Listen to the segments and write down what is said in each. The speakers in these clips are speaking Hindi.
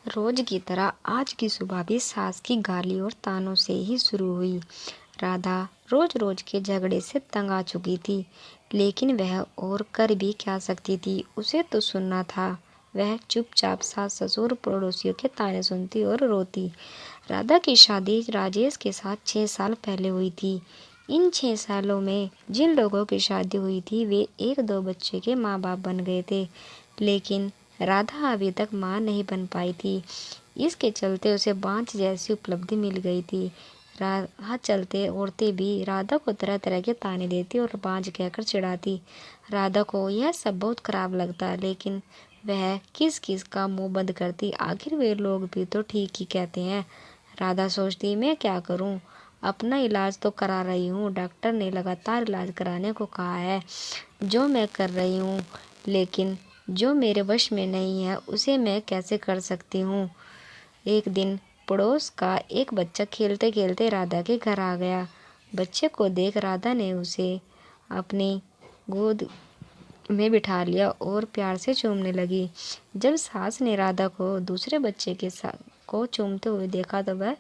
रोज की तरह आज की सुबह भी सास की गाली और तानों से ही शुरू हुई। राधा रोज रोज के झगड़े से तंग आ चुकी थी, लेकिन वह और कर भी क्या सकती थी। उसे तो सुनना था। वह चुपचाप सास ससुर पड़ोसियों के ताने सुनती और रोती। राधा की शादी राजेश के साथ 6 साल पहले हुई थी। इन 6 सालों में जिन लोगों की शादी हुई थी वे एक दो बच्चे के माँ बाप बन गए थे, लेकिन राधा अभी तक माँ नहीं बन पाई थी। इसके चलते उसे बांझ जैसी उपलब्धि मिल गई थी। राह चलते औरतें भी राधा को तरह तरह के ताने देती और बांझ कहकर चिढ़ाती। राधा को यह सब बहुत खराब लगता, लेकिन वह किस किस का मुंह बंद करती। आखिर वे लोग भी तो ठीक ही कहते हैं। राधा सोचती, मैं क्या करूं? अपना इलाज तो करा रही हूँ, डॉक्टर ने लगातार इलाज कराने को कहा है, जो मैं कर रही हूँ, लेकिन जो मेरे वश में नहीं है उसे मैं कैसे कर सकती हूँ। एक दिन पड़ोस का एक बच्चा खेलते खेलते राधा के घर आ गया। बच्चे को देख राधा ने उसे अपनी गोद में बिठा लिया और प्यार से चूमने लगी। जब सास ने राधा को दूसरे बच्चे के साथ को चूमते हुए देखा तो वह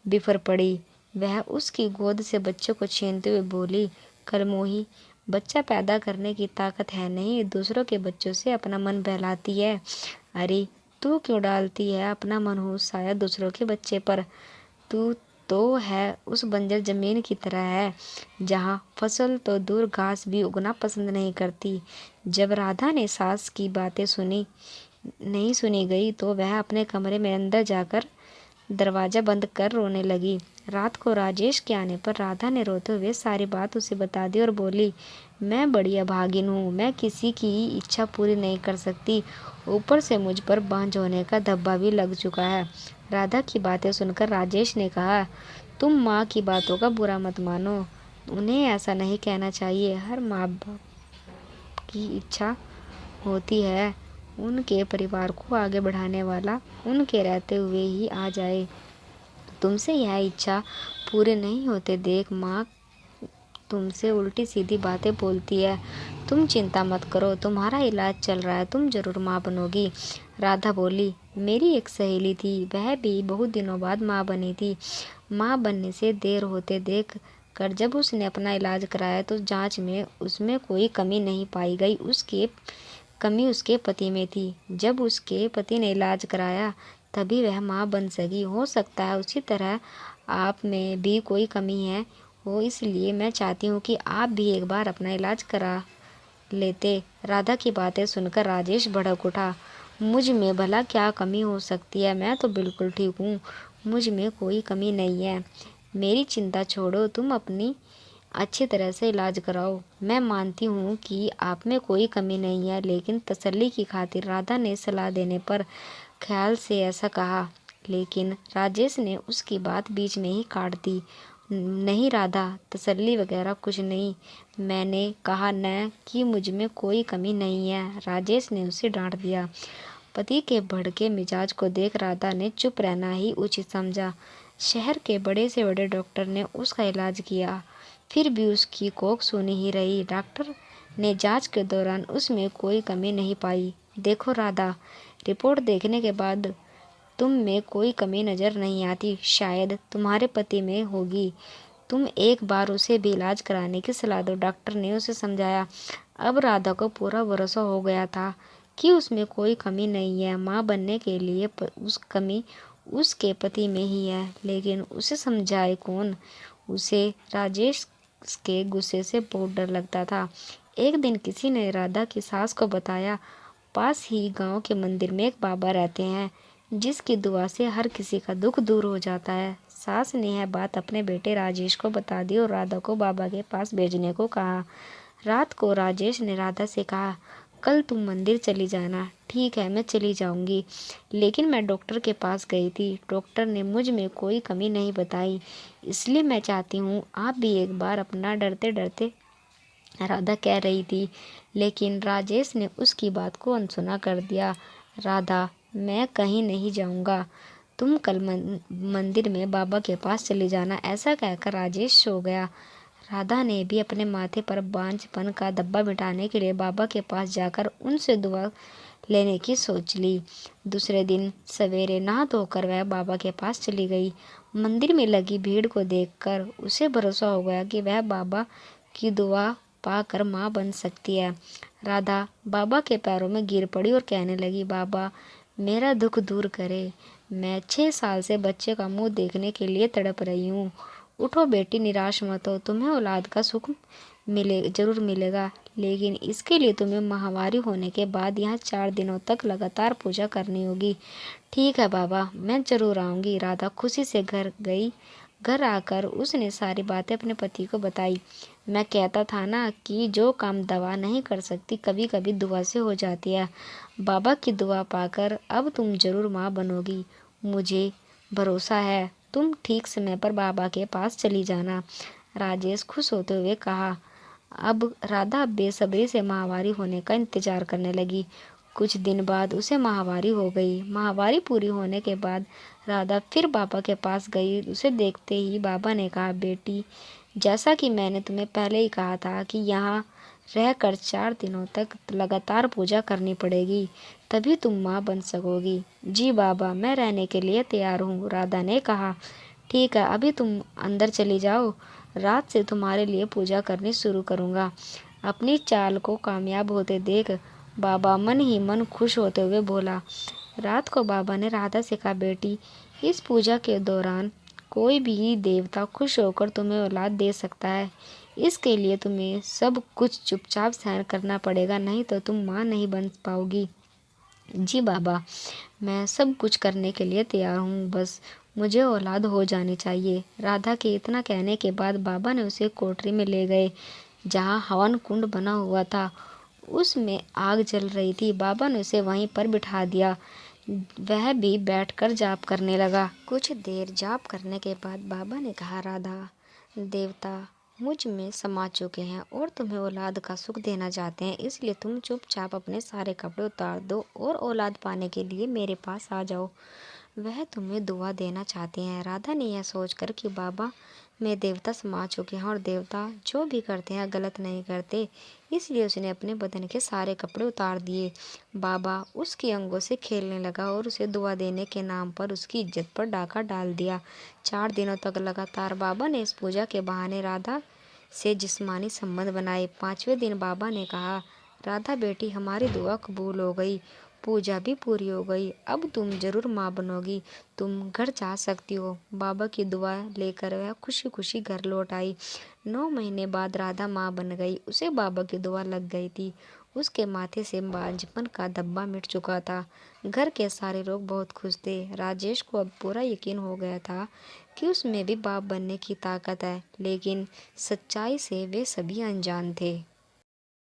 बिफर पड़ी। वह उसकी गोद से बच्चे को छीनते हुए बोली, कलमोही, बच्चा पैदा करने की ताकत है नहीं, दूसरों के बच्चों से अपना मन बहलाती है। अरे तू क्यों डालती है अपना मनहूस साया दूसरों के बच्चे पर? तू तो है उस बंजर जमीन की तरह है, जहाँ फसल तो दूर घास भी उगना पसंद नहीं करती। जब राधा ने सास की बातें नहीं सुनी गई तो वह अपने कमरे में अंदर जाकर दरवाज़ा बंद कर रोने लगी। रात को राजेश के आने पर राधा ने रोते हुए सारी बात उसे बता दी और बोली, मैं बड़ी अभागिन हूँ, मैं किसी की इच्छा पूरी नहीं कर सकती, ऊपर से मुझ पर बांझ होने का धब्बा भी लग चुका है। राधा की बातें सुनकर राजेश ने कहा, तुम माँ की बातों का बुरा मत मानो, उन्हें ऐसा नहीं कहना चाहिए। हर माँ बाप की इच्छा होती है उनके परिवार को आगे बढ़ाने वाला उनके रहते हुए ही आ जाए। तुमसे यह इच्छा पूरे नहीं होते देख माँ तुमसे उल्टी सीधी बातें बोलती है। तुम चिंता मत करो, तुम्हारा इलाज चल रहा है, तुम जरूर माँ बनोगी। राधा बोली, मेरी एक सहेली थी, वह भी बहुत दिनों बाद माँ बनी थी। माँ बनने से देर होते देख कर जब उसने अपना इलाज कराया तो जांच में उसमें कोई कमी नहीं पाई गई। उसकी कमी उसके पति में थी। जब उसके पति ने इलाज कराया तभी वह माँ बन सकी। हो सकता है उसी तरह आप में भी कोई कमी है हो, इसलिए मैं चाहती हूँ कि आप भी एक बार अपना इलाज करा लेते। राधा की बातें सुनकर राजेश भड़क उठा। मुझ में भला क्या कमी हो सकती है? मैं तो बिल्कुल ठीक हूँ, मुझ में कोई कमी नहीं है। मेरी चिंता छोड़ो, तुम अपनी अच्छी तरह से इलाज कराओ। मैं मानती हूँ कि आप में कोई कमी नहीं है, लेकिन तसल्ली की खातिर राधा ने सलाह देने पर ख्याल से ऐसा कहा, लेकिन राजेश ने उसकी बात बीच में ही काट दी। नहीं राधा, तसल्ली वगैरह कुछ नहीं, मैंने कहा न कि मुझ में कोई कमी नहीं है, राजेश ने उसे डांट दिया। पति के भड़के मिजाज को देख राधा ने चुप रहना ही उचित समझा। शहर के बड़े से बड़े डॉक्टर ने उसका इलाज किया, फिर भी उसकी कोख सूनी ही रही। डॉक्टर ने जांच के दौरान उसमें कोई कमी नहीं पाई। देखो राधा, रिपोर्ट देखने के बाद तुम में कोई कमी नज़र नहीं आती, शायद तुम्हारे पति में होगी। तुम एक बार उसे भी इलाज कराने की सलाह दो, डॉक्टर ने उसे समझाया। अब राधा को पूरा भरोसा हो गया था कि उसमें कोई कमी नहीं है। माँ बनने के लिए उस कमी उसके पति में ही है, लेकिन उसे समझाए कौन? उसे राजेश के गुस्से से बहुत डर लगता था। एक दिन किसी ने राधा की सास को बताया, पास ही गांव के मंदिर में एक बाबा रहते हैं, जिसकी दुआ से हर किसी का दुख दूर हो जाता है। सास ने यह बात अपने बेटे राजेश को बता दी और राधा को बाबा के पास भेजने को कहा। रात को राजेश ने राधा से कहा, कल तुम मंदिर चली जाना। ठीक है, मैं चली जाऊंगी, लेकिन मैं डॉक्टर के पास गई थी, डॉक्टर ने मुझ में कोई कमी नहीं बताई, इसलिए मैं चाहती हूँ आप भी एक बार अपना डरते डरते, राधा कह रही थी, लेकिन राजेश ने उसकी बात को अनसुना कर दिया। राधा, मैं कहीं नहीं जाऊंगा, तुम कल मंदिर में बाबा के पास चली जाना। ऐसा कहकर राजेश सो गया। राधा ने भी अपने माथे पर बांझपन का धब्बा मिटाने के लिए बाबा के पास जाकर उनसे दुआ लेने की सोच ली। दूसरे दिन सवेरे नहा धोकर वह बाबा के पास चली गई। मंदिर में लगी भीड़ को देखकर उसे भरोसा हो गया कि वह बाबा की दुआ पाकर माँ बन सकती है। राधा बाबा के पैरों में गिर पड़ी और कहने लगी, बाबा मेरा दुख दूर करे। मैं 6 साल से बच्चे का मुंह देखने के लिए तड़प रही हूँ। उठो बेटी, निराश मत हो। तुम्हें औलाद का सुख जरूर मिलेगा, लेकिन इसके लिए तुम्हें माहवारी होने के बाद यहाँ 4 दिनों तक लगातार पूजा करनी होगी। ठीक है बाबा, मैं जरूर आऊँगी। राधा खुशी से घर गई। घर आकर उसने सारी बातें अपने पति को बताई। मैं कहता था ना कि जो काम दवा नहीं कर सकती कभी कभी दुआ से हो जाती है। बाबा की दुआ पाकर अब तुम जरूर माँ बनोगी। मुझे भरोसा है। तुम ठीक समय पर बाबा के पास चली जाना। राजेश खुश होते हुए कहा। अब राधा बेसब्री से माहवारी होने का इंतजार करने लगी। कुछ दिन बाद उसे माहवारी हो गई। माहवारी पूरी होने के बाद राधा फिर बाबा के पास गई। उसे देखते ही बाबा ने कहा, बेटी जैसा कि मैंने तुम्हें पहले ही कहा था कि यहाँ रहकर 4 दिनों तक लगातार पूजा करनी पड़ेगी, तभी तुम माँ बन सकोगी। जी बाबा, मैं रहने के लिए तैयार हूँ, राधा ने कहा। ठीक है, अभी तुम अंदर चली जाओ। रात से तुम्हारे लिए पूजा करनी शुरू करूँगा। अपनी चाल को कामयाब होते देख बाबा मन ही मन खुश होते हुए बोला। रात को बाबा ने राधा से कहा, बेटी इस पूजा के दौरान कोई भी देवता खुश होकर तुम्हें औलाद दे सकता है। इसके लिए तुम्हें सब कुछ चुपचाप सहन करना पड़ेगा, नहीं तो तुम माँ नहीं बन पाओगी। जी बाबा, मैं सब कुछ करने के लिए तैयार हूँ, बस मुझे औलाद हो जानी चाहिए। राधा के इतना कहने के बाद बाबा ने उसे कोठरी में ले गए, जहाँ हवन कुंड बना हुआ था। उसमें आग जल रही थी। बाबा ने उसे वहीं पर बिठा दिया। वह भी बैठकर जाप करने लगा। कुछ देर जाप करने के बाद बाबा ने कहा, राधा देवता मुझ में समा चुके हैं और तुम्हें औलाद का सुख देना चाहते हैं, इसलिए तुम चुपचाप अपने सारे कपड़े उतार दो और औलाद पाने के लिए मेरे पास आ जाओ। वह तुम्हें दुआ देना चाहते हैं। राधा ने यह सोचकर कि बाबा में देवता समा चुके हैं और देवता जो भी करते हैं गलत नहीं करते, इसलिए उसने अपने बदन के सारे कपड़े उतार दिए। बाबा उसके अंगों से खेलने लगा और उसे दुआ देने के नाम पर उसकी इज्जत पर डाका डाल दिया। 4 दिनों तक लगातार बाबा ने इस पूजा के बहाने राधा से जिस्मानी संबंध बनाए। 5वें दिन बाबा ने कहा, राधा बेटी हमारी दुआ कबूल हो गई, पूजा भी पूरी हो गई, अब तुम जरूर माँ बनोगी, तुम घर जा सकती हो। बाबा की दुआ लेकर वह खुशी खुशी घर लौट आई। 9 महीने बाद राधा माँ बन गई। उसे बाबा की दुआ लग गई थी। उसके माथे से बांझपन का धब्बा मिट चुका था। घर के सारे लोग बहुत खुश थे। राजेश को अब पूरा यकीन हो गया था कि उसमें भी बाप बनने की ताकत है, लेकिन सच्चाई से वे सभी अनजान थे।